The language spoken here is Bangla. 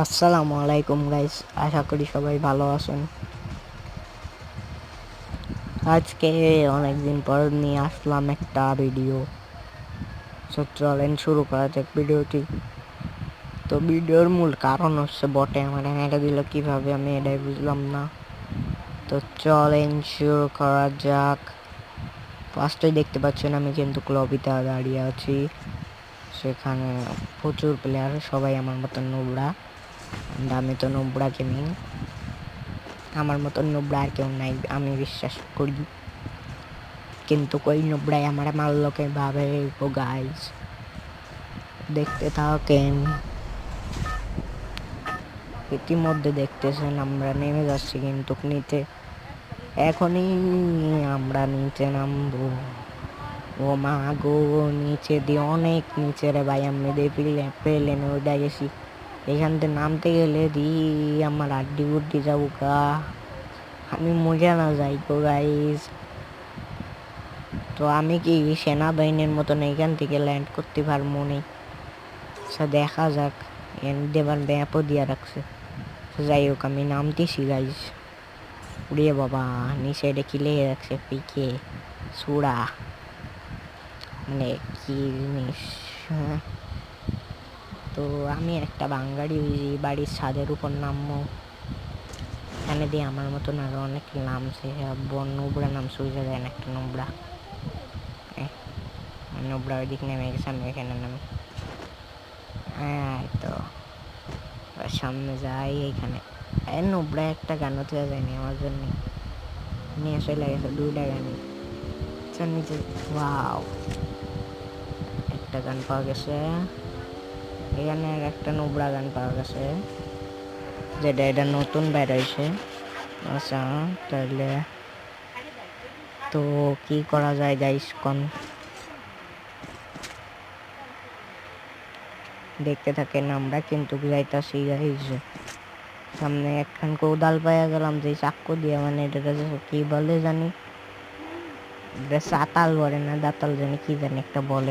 আসসালামু আলাইকুম গাইস, আশা করি সবাই ভালো আছেন। আজকে অনেকদিন পর নিয়ে আসলাম একটা ভিডিও। চলেন শুরু করা যাক ভিডিওটি। তো ভিডিওর মূল কারণ হচ্ছে বটে আমার এটা দিল কিভাবে, আমি এটাই বুঝলাম না। তো চলেন শুরু করা যাক। ফার্স্টে দেখতে পাচ্ছেন আমি কিন্তু লবিতে দাঁড়িয়ে আছি। সেখানে প্রচুর প্লেয়ার, সবাই আমার মতো নোবরা। আমি তো নোবরা গেমিং, আমার মতো নোবরা আর কেউ নাই আমি বিশ্বাস করি। কিন্তু কই নোবরাই আমার মারলো কে ভাবে ও গাইস, দেখতে থাকেন। ইতিমধ্যে দেখতেছেন আমরা নেমে যাচ্ছি কিন্তু নিচে, এখনই আমরা নিচে নামবো। ও মা গো, নিচে দিয়ে অনেক নিচে রে ভাই, আমি প্লেনে উঠে গেছি। এখান থেকে নামতে গেলে দি আমার আড্ডি বুড্ডি যাবো গা, আমি মজা না যাই গো গাইস। তো আমি কি সেনাবাহিনীর মতন এখান থেকে ল্যান্ড করতে পারবো না? দেখা যাক, দেবার ম্যাপও দিয়ে রাখছে। যাই হোক আমি নামতেছি গাইস। উড়িয়ে বাবা, নিচে এটা কি লেগে রাখছে পিকে সুরা, মানে কি জিনিস। হ্যাঁ, তো আমি একটা বাঙালি বাড়ির ছাদের উপর নামবো। এখানে দিয়ে আমার মতন আরো অনেক নামছে, নোবরা নাম সুইজা দেয় না একটা নোবরা। নোবরা ওই দিক নেমে গেছে, আমি এখানে নামি। হ্যাঁ তো সামনে যাই, এইখানে নোবরা একটা গানও দেওয়া যায়নি আমার জন্য, নিয়ে চলে গেছে দুইটা গানই। নিচে ওয়াও, একটা গান পাওয়া গেছে এখানে, আর একটা নোবরা গান পাওয়া গেছে, যেটা এটা নতুন বের হয়েছে। আচ্ছা তাহলে তো কি করা যায় গাইস কোন, দেখতে থাকেন। আমরা কিন্তু যাইতাছি গাইস, সামনে একখান কোদাল পাইয়া গেলাম, যে চাক্কু দিয়ে, মানে এটা কি বলে জানি, এটা চাতাল বলে না দাতাল জানি কি জানি একটা বলে।